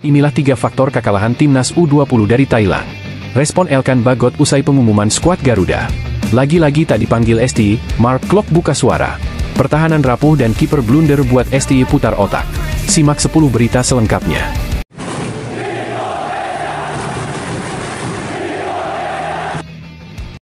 Inilah 3 faktor kekalahan timnas U20 dari Thailand. Respon Elkan Bagot usai pengumuman skuad Garuda. Lagi-lagi tak dipanggil STY, Mark Klok buka suara. Pertahanan rapuh dan kiper blunder buat STY putar otak. Simak 10 berita selengkapnya.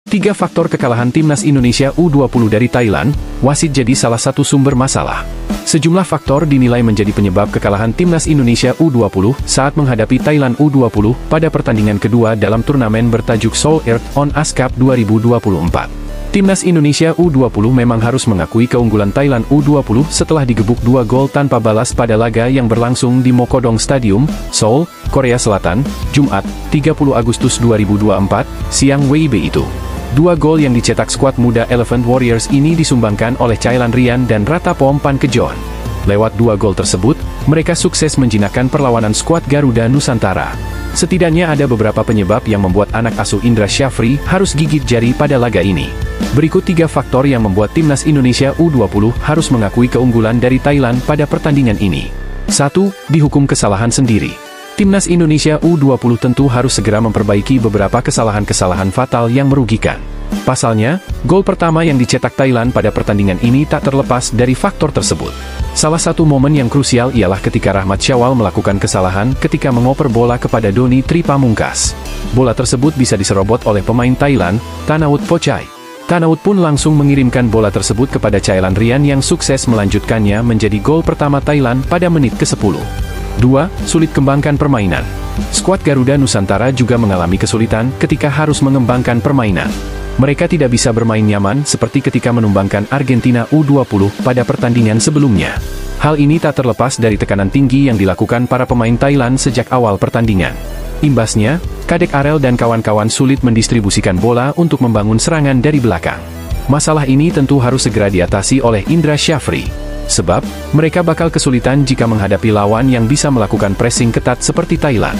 Tiga faktor kekalahan timnas Indonesia U20 dari Thailand, wasit jadi salah satu sumber masalah. Sejumlah faktor dinilai menjadi penyebab kekalahan timnas Indonesia U20 saat menghadapi Thailand U20 pada pertandingan kedua dalam turnamen bertajuk Seoul Earth on Ice Cup 2024. Timnas Indonesia U20 memang harus mengakui keunggulan Thailand U20 setelah digebuk 2 gol tanpa balas pada laga yang berlangsung di Mokodong Stadium, Seoul, Korea Selatan, Jumat, 30 Agustus 2024, siang WIB itu. 2 gol yang dicetak skuad muda Elephant Warriors ini disumbangkan oleh Chailan Rian dan Ratapom Pankejon. Lewat 2 gol tersebut, mereka sukses menjinakkan perlawanan skuad Garuda Nusantara. Setidaknya ada beberapa penyebab yang membuat anak asuh Indra Syafri harus gigit jari pada laga ini. Berikut 3 faktor yang membuat timnas Indonesia U20 harus mengakui keunggulan dari Thailand pada pertandingan ini. 1. Dihukum kesalahan sendiri. Timnas Indonesia U20 tentu harus segera memperbaiki beberapa kesalahan-kesalahan fatal yang merugikan. Pasalnya, gol pertama yang dicetak Thailand pada pertandingan ini tak terlepas dari faktor tersebut. Salah satu momen yang krusial ialah ketika Rahmat Syawal melakukan kesalahan ketika mengoper bola kepada Doni Tri Pamungkas. Bola tersebut bisa diserobot oleh pemain Thailand, Tanaut Pochai. Tanaut pun langsung mengirimkan bola tersebut kepada Chailan Rian yang sukses melanjutkannya menjadi gol pertama Thailand pada menit ke-10. 2. Sulit kembangkan permainan. Skuad Garuda Nusantara juga mengalami kesulitan ketika harus mengembangkan permainan. Mereka tidak bisa bermain nyaman seperti ketika menumbangkan Argentina U20 pada pertandingan sebelumnya. Hal ini tak terlepas dari tekanan tinggi yang dilakukan para pemain Thailand sejak awal pertandingan. Imbasnya, Kadek Arel dan kawan-kawan sulit mendistribusikan bola untuk membangun serangan dari belakang. Masalah ini tentu harus segera diatasi oleh Indra Syafri. Sebab, mereka bakal kesulitan jika menghadapi lawan yang bisa melakukan pressing ketat seperti Thailand.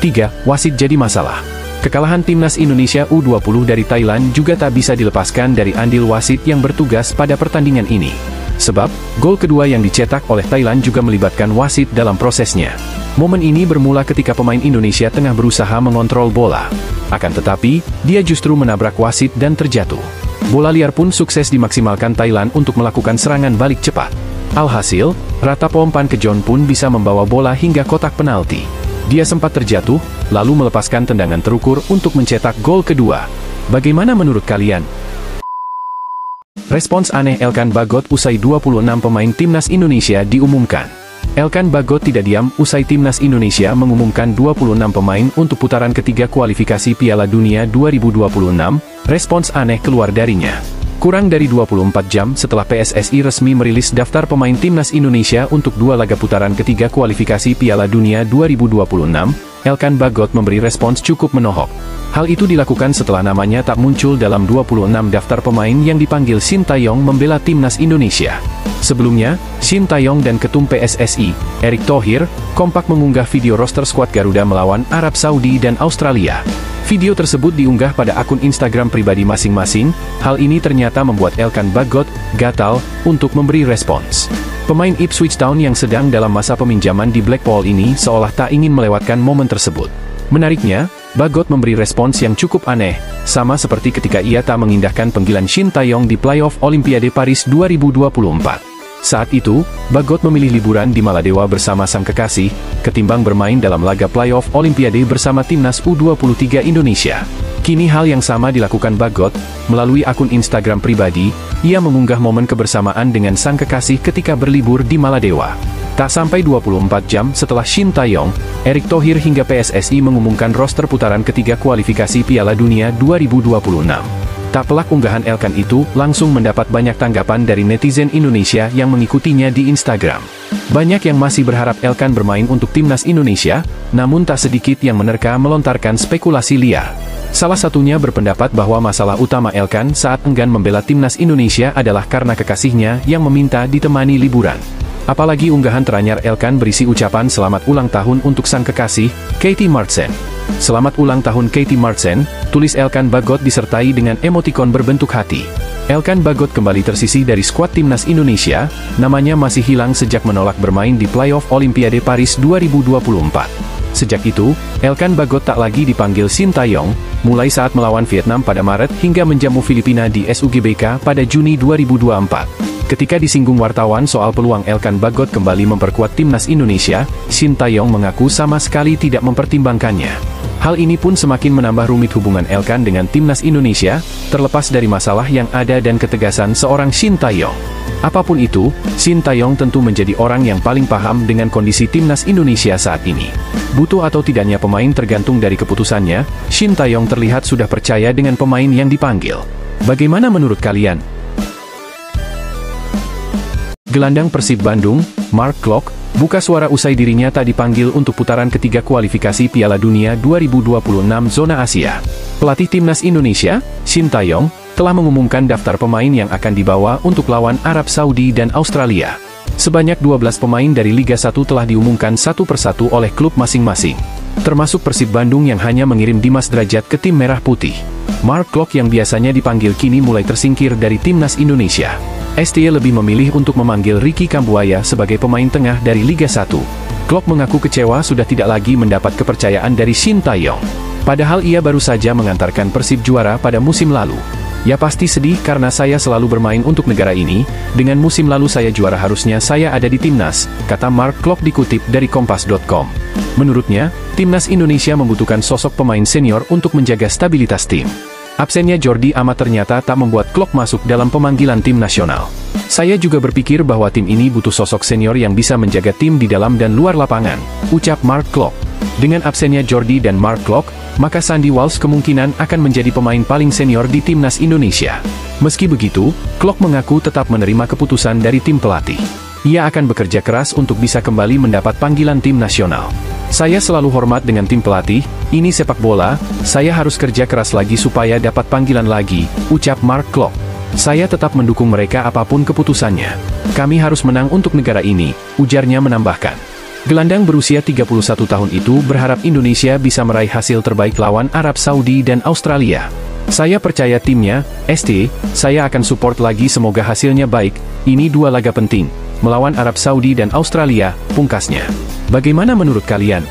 3. Wasit jadi masalah. Kekalahan timnas Indonesia U20 dari Thailand juga tak bisa dilepaskan dari andil wasit yang bertugas pada pertandingan ini. Sebab, gol kedua yang dicetak oleh Thailand juga melibatkan wasit dalam prosesnya. Momen ini bermula ketika pemain Indonesia tengah berusaha mengontrol bola. Akan tetapi, dia justru menabrak wasit dan terjatuh. Bola liar pun sukses dimaksimalkan Thailand untuk melakukan serangan balik cepat. Alhasil, Ratapom Pankejon pun bisa membawa bola hingga kotak penalti. Dia sempat terjatuh, lalu melepaskan tendangan terukur untuk mencetak gol kedua. Bagaimana menurut kalian? Respons aneh Elkan Bagot usai 26 pemain timnas Indonesia diumumkan. Elkan Bagot tidak diam usai timnas Indonesia mengumumkan 26 pemain untuk putaran ketiga kualifikasi Piala Dunia 2026, respons aneh keluar darinya. Kurang dari 24 jam setelah PSSI resmi merilis daftar pemain timnas Indonesia untuk 2 laga putaran ketiga kualifikasi Piala Dunia 2026, Elkan Bagot memberi respons cukup menohok. Hal itu dilakukan setelah namanya tak muncul dalam 26 daftar pemain yang dipanggil Shin Taeyong membela timnas Indonesia. Sebelumnya, Shin Taeyong dan Ketum PSSI, Erick Thohir, kompak mengunggah video roster skuad Garuda melawan Arab Saudi dan Australia. Video tersebut diunggah pada akun Instagram pribadi masing-masing. Hal ini ternyata membuat Elkan Bagot gatal untuk memberi respons. Pemain Ipswich Town yang sedang dalam masa peminjaman di Blackpool ini seolah tak ingin melewatkan momen tersebut. Menariknya, Bagot memberi respons yang cukup aneh, sama seperti ketika ia tak mengindahkan panggilan Shin Taeyong di playoff Olimpiade Paris 2024. Saat itu, Bagot memilih liburan di Maladewa bersama sang kekasih, ketimbang bermain dalam laga playoff Olimpiade bersama timnas U23 Indonesia. Kini hal yang sama dilakukan Bagot, melalui akun Instagram pribadi, ia mengunggah momen kebersamaan dengan sang kekasih ketika berlibur di Maladewa. Tak sampai 24 jam setelah Shin Taeyong, Erick Thohir hingga PSSI mengumumkan roster putaran ketiga kualifikasi Piala Dunia 2026. Tak pelak unggahan Elkan itu langsung mendapat banyak tanggapan dari netizen Indonesia yang mengikutinya di Instagram. Banyak yang masih berharap Elkan bermain untuk timnas Indonesia, namun tak sedikit yang menerka melontarkan spekulasi liar. Salah satunya berpendapat bahwa masalah utama Elkan saat enggan membela timnas Indonesia adalah karena kekasihnya yang meminta ditemani liburan. Apalagi unggahan teranyar Elkan berisi ucapan selamat ulang tahun untuk sang kekasih, Katie Martsen. Selamat ulang tahun Katie Martsen, tulis Elkan Bagot disertai dengan emotikon berbentuk hati. Elkan Bagot kembali tersisih dari skuad timnas Indonesia, namanya masih hilang sejak menolak bermain di playoff Olimpiade Paris 2024. Sejak itu, Elkan Bagot tak lagi dipanggil Sintayong, mulai saat melawan Vietnam pada Maret hingga menjamu Filipina di SUGBK pada Juni 2024. Ketika disinggung wartawan soal peluang Elkan Bagot kembali memperkuat timnas Indonesia, Sintayong mengaku sama sekali tidak mempertimbangkannya. Hal ini pun semakin menambah rumit hubungan Elkan dengan timnas Indonesia, terlepas dari masalah yang ada dan ketegasan seorang Sintayong. Apapun itu, Sintayong tentu menjadi orang yang paling paham dengan kondisi timnas Indonesia saat ini. Butuh atau tidaknya pemain tergantung dari keputusannya, Sintayong terlihat sudah percaya dengan pemain yang dipanggil. Bagaimana menurut kalian? Gelandang Persib Bandung, Mark Klok, buka suara usai dirinya tak dipanggil untuk putaran ketiga kualifikasi Piala Dunia 2026 zona Asia. Pelatih timnas Indonesia, Sintayong, telah mengumumkan daftar pemain yang akan dibawa untuk lawan Arab Saudi dan Australia. Sebanyak 12 pemain dari Liga 1 telah diumumkan satu persatu oleh klub masing-masing, termasuk Persib Bandung yang hanya mengirim Dimas Drajat ke tim Merah Putih. Mark Klok yang biasanya dipanggil kini mulai tersingkir dari timnas Indonesia. STY lebih memilih untuk memanggil Ricky Kambuaya sebagai pemain tengah dari Liga 1. Klok mengaku kecewa sudah tidak lagi mendapat kepercayaan dari Sintayong. Padahal ia baru saja mengantarkan Persib juara pada musim lalu. Ya pasti sedih karena saya selalu bermain untuk negara ini, dengan musim lalu saya juara harusnya saya ada di timnas, kata Mark Klok dikutip dari Kompas.com. Menurutnya, timnas Indonesia membutuhkan sosok pemain senior untuk menjaga stabilitas tim. Absennya Jordi Amat ternyata tak membuat Klok masuk dalam pemanggilan tim nasional. Saya juga berpikir bahwa tim ini butuh sosok senior yang bisa menjaga tim di dalam dan luar lapangan, ucap Mark Klok. Dengan absennya Jordi dan Mark Klok, maka Sandy Walsh kemungkinan akan menjadi pemain paling senior di timnas Indonesia. Meski begitu, Klok mengaku tetap menerima keputusan dari tim pelatih. Ia akan bekerja keras untuk bisa kembali mendapat panggilan tim nasional. Saya selalu hormat dengan tim pelatih, ini sepak bola, saya harus kerja keras lagi supaya dapat panggilan lagi, ucap Mark Klok. Saya tetap mendukung mereka apapun keputusannya. Kami harus menang untuk negara ini, ujarnya menambahkan. Gelandang berusia 31 tahun itu berharap Indonesia bisa meraih hasil terbaik lawan Arab Saudi dan Australia. Saya percaya timnya, saya akan support lagi semoga hasilnya baik, ini dua laga penting, melawan Arab Saudi dan Australia, pungkasnya. Bagaimana menurut kalian?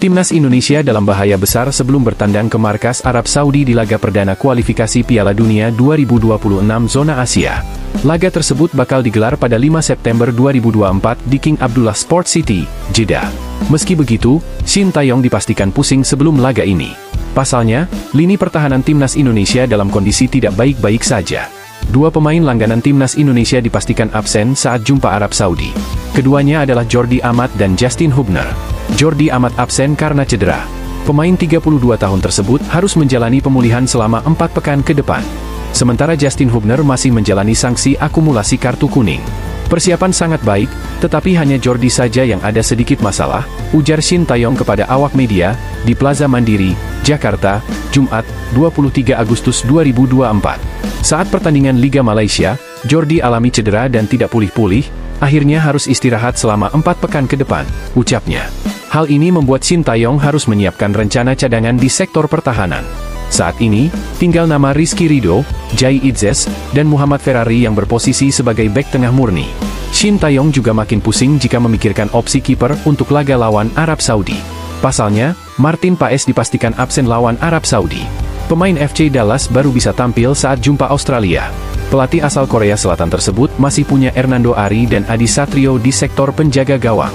Timnas Indonesia dalam bahaya besar sebelum bertandang ke markas Arab Saudi di laga perdana kualifikasi Piala Dunia 2026 zona Asia. Laga tersebut bakal digelar pada 5 September 2024 di King Abdullah Sport City, Jeddah. Meski begitu, Sintayong dipastikan pusing sebelum laga ini. Pasalnya, lini pertahanan timnas Indonesia dalam kondisi tidak baik-baik saja. Dua pemain langganan timnas Indonesia dipastikan absen saat jumpa Arab Saudi. Keduanya adalah Jordi Amat dan Justin Hubner. Jordi Amat absen karena cedera. Pemain 32 tahun tersebut harus menjalani pemulihan selama 4 pekan ke depan. Sementara Justin Hubner masih menjalani sanksi akumulasi kartu kuning. Persiapan sangat baik, tetapi hanya Jordi saja yang ada sedikit masalah, ujar Sintayong kepada awak media, di Plaza Mandiri, Jakarta, Jumat, 23 Agustus 2024. Saat pertandingan Liga Malaysia, Jordi alami cedera dan tidak pulih-pulih, akhirnya harus istirahat selama 4 pekan ke depan, ucapnya. Hal ini membuat Sintayong harus menyiapkan rencana cadangan di sektor pertahanan. Saat ini, tinggal nama Rizky Ridho, Jai Idzes, dan Muhammad Ferrari yang berposisi sebagai bek tengah murni. Sintayong juga makin pusing jika memikirkan opsi kiper untuk laga lawan Arab Saudi. Pasalnya, Martin Paes dipastikan absen lawan Arab Saudi. Pemain FC Dallas baru bisa tampil saat jumpa Australia. Pelatih asal Korea Selatan tersebut masih punya Hernando Ari dan Adi Satrio di sektor penjaga gawang.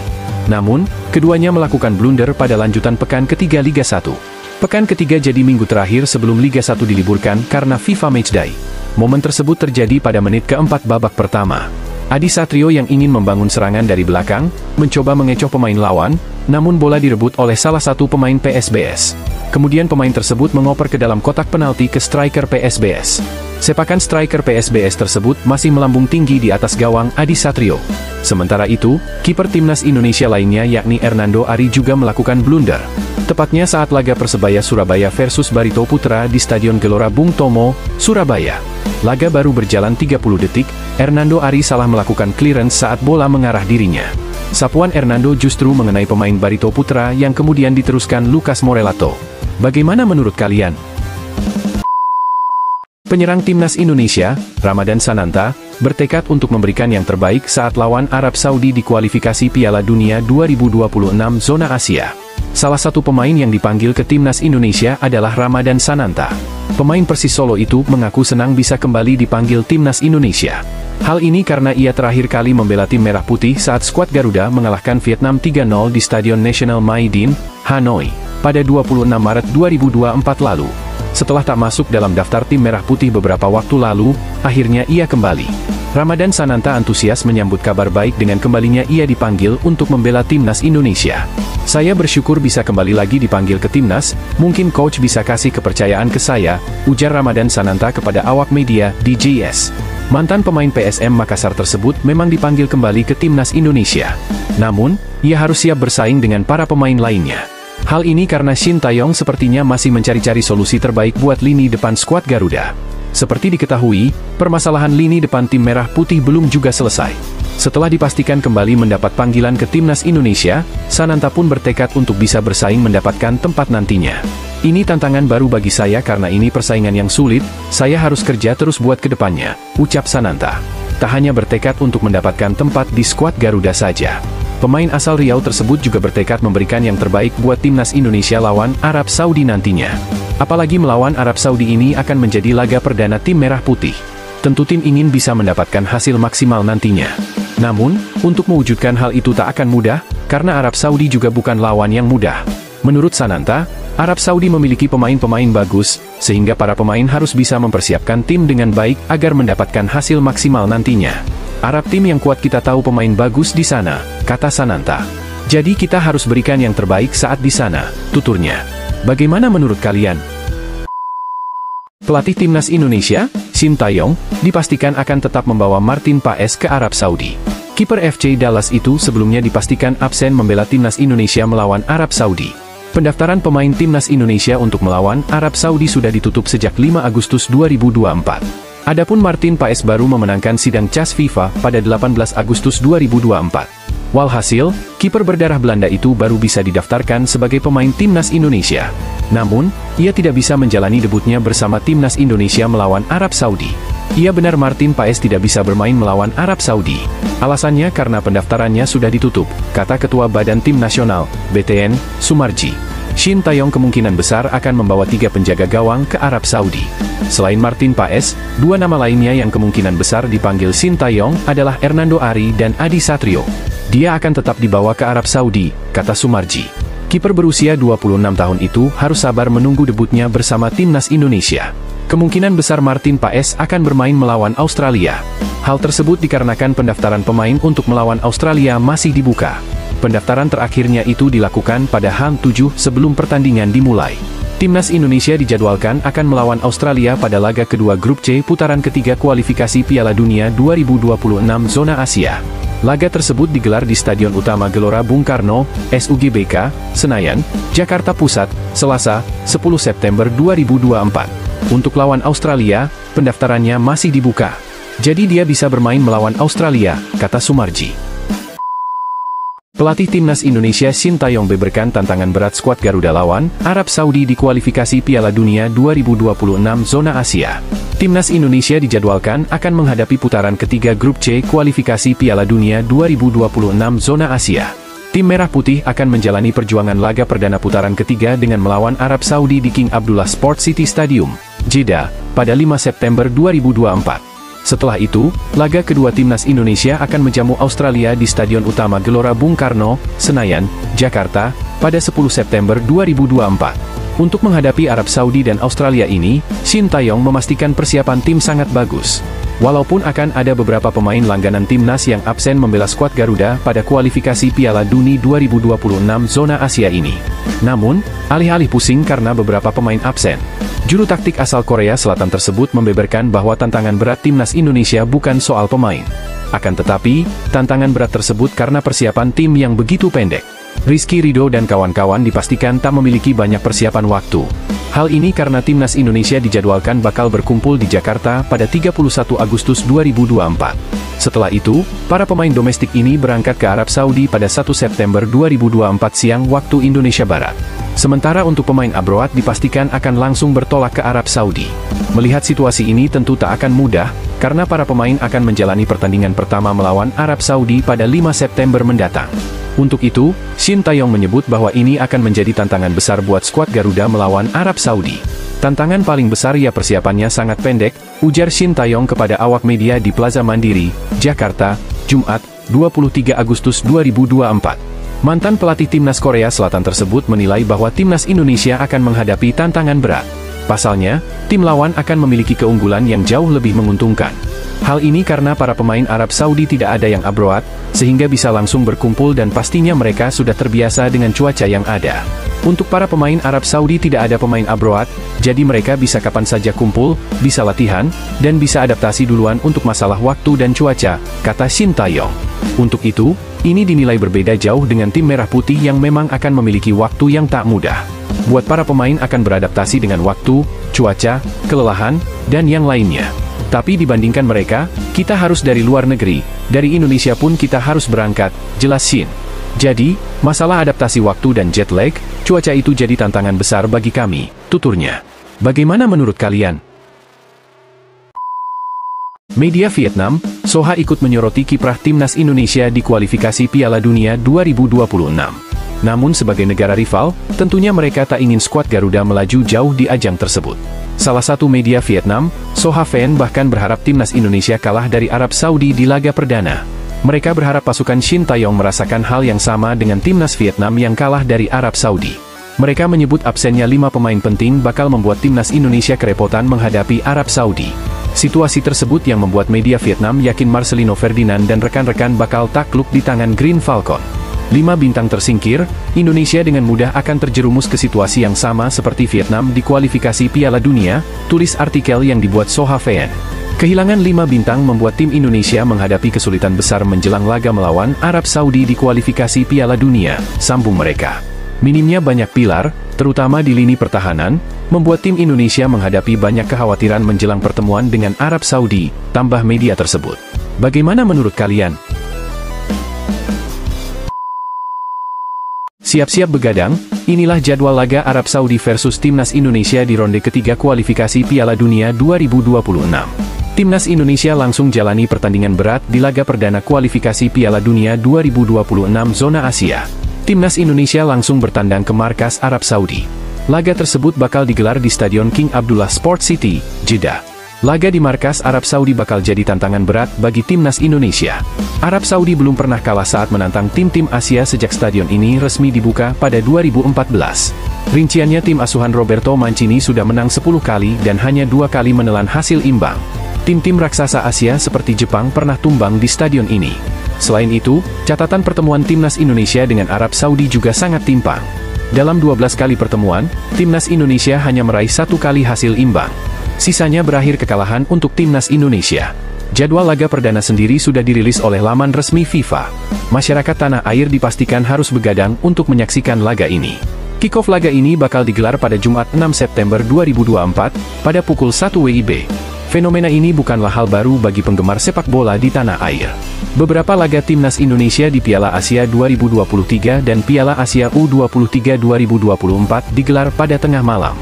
Namun, keduanya melakukan blunder pada lanjutan pekan ketiga Liga 1. Pekan ketiga jadi minggu terakhir sebelum Liga 1 diliburkan karena FIFA Matchday. Momen tersebut terjadi pada menit keempat babak pertama. Adi Satrio yang ingin membangun serangan dari belakang, mencoba mengecoh pemain lawan, namun bola direbut oleh salah satu pemain PSBS. Kemudian pemain tersebut mengoper ke dalam kotak penalti ke striker PSBS. Sepakan striker PSBS tersebut masih melambung tinggi di atas gawang Adi Satrio. Sementara itu, kiper timnas Indonesia lainnya yakni Hernando Ari juga melakukan blunder. Tepatnya saat laga Persebaya Surabaya versus Barito Putra di Stadion Gelora Bung Tomo, Surabaya. Laga baru berjalan 30 detik, Hernando Ari salah melakukan clearance saat bola mengarah dirinya. Sapuan Hernando justru mengenai pemain Barito Putra yang kemudian diteruskan Lucas Morelato. Bagaimana menurut kalian? Penyerang timnas Indonesia, Ramadan Sananta, bertekad untuk memberikan yang terbaik saat lawan Arab Saudi di kualifikasi Piala Dunia 2026 zona Asia. Salah satu pemain yang dipanggil ke timnas Indonesia adalah Ramadan Sananta. Pemain Persis Solo itu mengaku senang bisa kembali dipanggil timnas Indonesia. Hal ini karena ia terakhir kali membela tim Merah Putih saat skuad Garuda mengalahkan Vietnam 3-0 di Stadion Nasional Mai Dinh, Hanoi, pada 26 Maret 2024 lalu. Setelah tak masuk dalam daftar tim Merah Putih beberapa waktu lalu, akhirnya ia kembali. Ramadan Sananta antusias menyambut kabar baik dengan kembalinya ia dipanggil untuk membela timnas Indonesia. "Saya bersyukur bisa kembali lagi dipanggil ke timnas, mungkin coach bisa kasih kepercayaan ke saya," ujar Ramadan Sananta kepada awak media DJS. Mantan pemain PSM Makassar tersebut memang dipanggil kembali ke timnas Indonesia. Namun, ia harus siap bersaing dengan para pemain lainnya. Hal ini karena Shin Tae-yong sepertinya masih mencari-cari solusi terbaik buat lini depan skuad Garuda. Seperti diketahui, permasalahan lini depan tim Merah Putih belum juga selesai. Setelah dipastikan kembali mendapat panggilan ke timnas Indonesia, Sananta pun bertekad untuk bisa bersaing mendapatkan tempat nantinya. "Ini tantangan baru bagi saya karena ini persaingan yang sulit, saya harus kerja terus buat ke depannya," ucap Sananta. Tak hanya bertekad untuk mendapatkan tempat di skuad Garuda saja. Pemain asal Riau tersebut juga bertekad memberikan yang terbaik buat timnas Indonesia lawan Arab Saudi nantinya. Apalagi melawan Arab Saudi ini akan menjadi laga perdana tim Merah Putih. Tentu tim ingin bisa mendapatkan hasil maksimal nantinya. Namun, untuk mewujudkan hal itu tak akan mudah, karena Arab Saudi juga bukan lawan yang mudah. Menurut Sananta, Arab Saudi memiliki pemain-pemain bagus, sehingga para pemain harus bisa mempersiapkan tim dengan baik agar mendapatkan hasil maksimal nantinya. "Arab tim yang kuat, kita tahu pemain bagus di sana," kata Sananta. "Jadi kita harus berikan yang terbaik saat di sana," tuturnya. Bagaimana menurut kalian? Pelatih timnas Indonesia, Shin Tae-yong, dipastikan akan tetap membawa Martin Paes ke Arab Saudi. Kiper FC Dallas itu sebelumnya dipastikan absen membela timnas Indonesia melawan Arab Saudi. Pendaftaran pemain timnas Indonesia untuk melawan Arab Saudi sudah ditutup sejak 5 Agustus 2024. Adapun Martin Paes baru memenangkan sidang CAS FIFA pada 18 Agustus 2024. Walhasil, kiper berdarah Belanda itu baru bisa didaftarkan sebagai pemain timnas Indonesia. Namun, ia tidak bisa menjalani debutnya bersama timnas Indonesia melawan Arab Saudi. Iya benar, Martin Paes tidak bisa bermain melawan Arab Saudi. Alasannya karena pendaftarannya sudah ditutup, kata Ketua Badan Tim Nasional, BTN, Sumarji. Shin Tae-yong kemungkinan besar akan membawa 3 penjaga gawang ke Arab Saudi. Selain Martin Paes, 2 nama lainnya yang kemungkinan besar dipanggil Shin Tae-yong adalah Hernando Ari dan Adi Satrio. Dia akan tetap dibawa ke Arab Saudi, kata Sumarji. Kiper berusia 26 tahun itu harus sabar menunggu debutnya bersama timnas Indonesia. Kemungkinan besar Martin Paes akan bermain melawan Australia. Hal tersebut dikarenakan pendaftaran pemain untuk melawan Australia masih dibuka. Pendaftaran terakhirnya itu dilakukan pada H7 sebelum pertandingan dimulai. Timnas Indonesia dijadwalkan akan melawan Australia pada laga kedua Grup C putaran ketiga kualifikasi Piala Dunia 2026 zona Asia. Laga tersebut digelar di Stadion Utama Gelora Bung Karno, SUGBK, Senayan, Jakarta Pusat, Selasa, 10 September 2024. Untuk lawan Australia, pendaftarannya masih dibuka. Jadi dia bisa bermain melawan Australia, kata Sumarji. Pelatih timnas Indonesia Shin Tae-yong beberkan tantangan berat skuad Garuda lawan Arab Saudi di kualifikasi Piala Dunia 2026 zona Asia. Timnas Indonesia dijadwalkan akan menghadapi putaran ketiga Grup C kualifikasi Piala Dunia 2026 zona Asia. Tim Merah Putih akan menjalani perjuangan laga perdana putaran ketiga dengan melawan Arab Saudi di King Abdullah Sport City Stadium, Jeddah, pada 5 September 2024. Setelah itu, laga kedua timnas Indonesia akan menjamu Australia di Stadion Utama Gelora Bung Karno, Senayan, Jakarta, pada 10 September 2024. Untuk menghadapi Arab Saudi dan Australia ini, Shin Tae-yong memastikan persiapan tim sangat bagus. Walaupun akan ada beberapa pemain langganan timnas yang absen membela skuad Garuda pada kualifikasi Piala Dunia 2026 zona Asia ini. Namun, alih-alih pusing karena beberapa pemain absen, juru taktik asal Korea Selatan tersebut membeberkan bahwa tantangan berat timnas Indonesia bukan soal pemain. Akan tetapi, tantangan berat tersebut karena persiapan tim yang begitu pendek. Rizky Ridho dan kawan-kawan dipastikan tak memiliki banyak persiapan waktu. Hal ini karena timnas Indonesia dijadwalkan bakal berkumpul di Jakarta pada 31 Agustus 2024. Setelah itu, para pemain domestik ini berangkat ke Arab Saudi pada 1 September 2024 siang waktu Indonesia Barat. Sementara untuk pemain abroad dipastikan akan langsung bertolak ke Arab Saudi. Melihat situasi ini tentu tak akan mudah, karena para pemain akan menjalani pertandingan pertama melawan Arab Saudi pada 5 September mendatang. Untuk itu, Shin Tae-yong menyebut bahwa ini akan menjadi tantangan besar buat skuad Garuda melawan Arab Saudi. Tantangan paling besar ya persiapannya sangat pendek, ujar Shin Tae-yong kepada awak media di Plaza Mandiri, Jakarta, Jumat, 23 Agustus 2024. Mantan pelatih timnas Korea Selatan tersebut menilai bahwa timnas Indonesia akan menghadapi tantangan berat. Pasalnya, tim lawan akan memiliki keunggulan yang jauh lebih menguntungkan. Hal ini karena para pemain Arab Saudi tidak ada yang abroad, sehingga bisa langsung berkumpul dan pastinya mereka sudah terbiasa dengan cuaca yang ada. Untuk para pemain Arab Saudi tidak ada pemain abroad, jadi mereka bisa kapan saja kumpul, bisa latihan, dan bisa adaptasi duluan untuk masalah waktu dan cuaca, kata Shin Tae-yong. Untuk itu, ini dinilai berbeda jauh dengan tim Merah Putih yang memang akan memiliki waktu yang tak mudah. Buat para pemain akan beradaptasi dengan waktu, cuaca, kelelahan, dan yang lainnya. Tapi dibandingkan mereka, kita harus dari luar negeri, dari Indonesia pun kita harus berangkat, jelas Shin. Jadi, masalah adaptasi waktu dan jet lag, cuaca itu jadi tantangan besar bagi kami, tuturnya. Bagaimana menurut kalian? Media Vietnam, Soha ikut menyoroti kiprah timnas Indonesia di kualifikasi Piala Dunia 2026. Namun sebagai negara rival, tentunya mereka tak ingin skuad Garuda melaju jauh di ajang tersebut. Salah satu media Vietnam, Soha Fan bahkan berharap timnas Indonesia kalah dari Arab Saudi di laga perdana. Mereka berharap pasukan Shin Tae-yong merasakan hal yang sama dengan timnas Vietnam yang kalah dari Arab Saudi. Mereka menyebut absennya 5 pemain penting bakal membuat timnas Indonesia kerepotan menghadapi Arab Saudi. Situasi tersebut yang membuat media Vietnam yakin Marcelino Ferdinand dan rekan-rekan bakal takluk di tangan Green Falcon. 5 bintang tersingkir, Indonesia dengan mudah akan terjerumus ke situasi yang sama seperti Vietnam di kualifikasi Piala Dunia, tulis artikel yang dibuat Soha Fan. Kehilangan 5 bintang membuat tim Indonesia menghadapi kesulitan besar menjelang laga melawan Arab Saudi di kualifikasi Piala Dunia, sambung mereka. Minimnya banyak pilar, terutama di lini pertahanan, membuat tim Indonesia menghadapi banyak kekhawatiran menjelang pertemuan dengan Arab Saudi, tambah media tersebut. Bagaimana menurut kalian? Siap-siap begadang, inilah jadwal laga Arab Saudi versus Timnas Indonesia di ronde ketiga kualifikasi Piala Dunia 2026. Timnas Indonesia langsung jalani pertandingan berat di laga perdana kualifikasi Piala Dunia 2026 zona Asia. Timnas Indonesia langsung bertandang ke markas Arab Saudi. Laga tersebut bakal digelar di Stadion King Abdullah Sport City, Jeddah. Laga di markas Arab Saudi bakal jadi tantangan berat bagi timnas Indonesia. Arab Saudi belum pernah kalah saat menantang tim-tim Asia sejak stadion ini resmi dibuka pada 2014. Rinciannya tim asuhan Roberto Mancini sudah menang 10 kali dan hanya 2 kali menelan hasil imbang. Tim-tim raksasa Asia seperti Jepang pernah tumbang di stadion ini. Selain itu, catatan pertemuan timnas Indonesia dengan Arab Saudi juga sangat timpang. Dalam 12 kali pertemuan, timnas Indonesia hanya meraih 1 kali hasil imbang. Sisanya berakhir kekalahan untuk timnas Indonesia. Jadwal laga perdana sendiri sudah dirilis oleh laman resmi FIFA. Masyarakat tanah air dipastikan harus begadang untuk menyaksikan laga ini. Kick-off laga ini bakal digelar pada Jumat 6 September 2024, pada pukul 1 WIB. Fenomena ini bukanlah hal baru bagi penggemar sepak bola di tanah air. Beberapa laga timnas Indonesia di Piala Asia 2023 dan Piala Asia U23 2024 digelar pada tengah malam.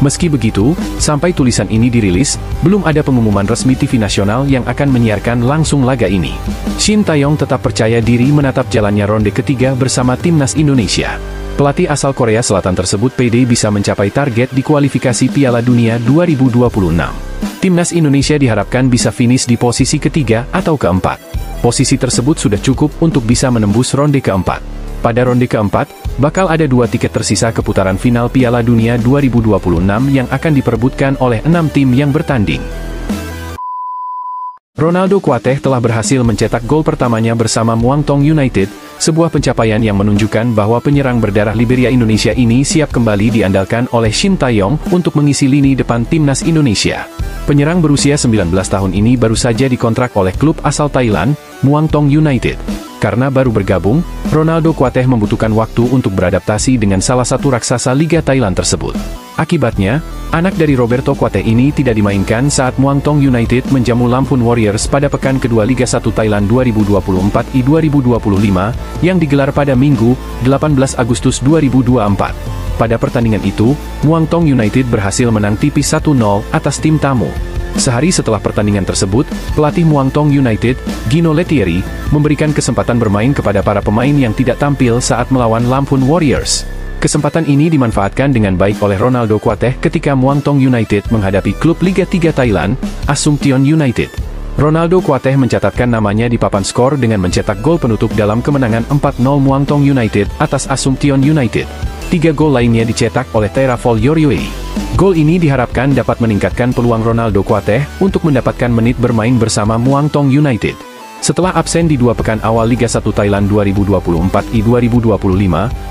Meski begitu, sampai tulisan ini dirilis, belum ada pengumuman resmi TV nasional yang akan menyiarkan langsung laga ini. Shin Tae-yong tetap percaya diri menatap jalannya ronde ketiga bersama timnas Indonesia. Pelatih asal Korea Selatan tersebut pede bisa mencapai target di kualifikasi Piala Dunia 2026. Timnas Indonesia diharapkan bisa finish di posisi ketiga atau keempat. Posisi tersebut sudah cukup untuk bisa menembus ronde keempat. Pada ronde keempat, bakal ada 2 tiket tersisa ke putaran final Piala Dunia 2026 yang akan diperebutkan oleh 6 tim yang bertanding. Ronaldo Kuateh telah berhasil mencetak gol pertamanya bersama Muangthong United, sebuah pencapaian yang menunjukkan bahwa penyerang berdarah Liberia Indonesia ini siap kembali diandalkan oleh Shin Tae-yong untuk mengisi lini depan timnas Indonesia. Penyerang berusia 19 tahun ini baru saja dikontrak oleh klub asal Thailand, Muangthong United. Karena baru bergabung, Ronaldo Kuateh membutuhkan waktu untuk beradaptasi dengan salah satu raksasa Liga Thailand tersebut. Akibatnya, anak dari Roberto Kuateh ini tidak dimainkan saat Muangthong United menjamu Lampun Warriors pada pekan kedua Liga 1 Thailand 2024-2025, yang digelar pada Minggu, 18 Agustus 2024. Pada pertandingan itu, Muang Thong United berhasil menang tipis 1-0 atas tim tamu. Sehari setelah pertandingan tersebut, pelatih Muang Thong United, Gino Lettieri, memberikan kesempatan bermain kepada para pemain yang tidak tampil saat melawan Lamphun Warriors. Kesempatan ini dimanfaatkan dengan baik oleh Ronaldo Kuateh ketika Muang Thong United menghadapi klub Liga 3 Thailand, Assumption United. Ronaldo Kuateh mencatatkan namanya di papan skor dengan mencetak gol penutup dalam kemenangan 4-0 Muang Thong United atas Assumption United. 3 gol lainnya dicetak oleh Terafol Yoryoi. Gol ini diharapkan dapat meningkatkan peluang Ronaldo Kuateh untuk mendapatkan menit bermain bersama Muang Thong United. Setelah absen di 2 pekan awal Liga 1 Thailand 2024-2025,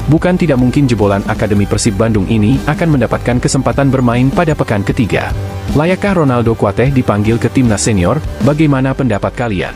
bukan tidak mungkin jebolan Akademi Persib Bandung ini akan mendapatkan kesempatan bermain pada pekan ketiga. Layakkah Ronaldo Kuateh dipanggil ke timnas senior? Bagaimana pendapat kalian?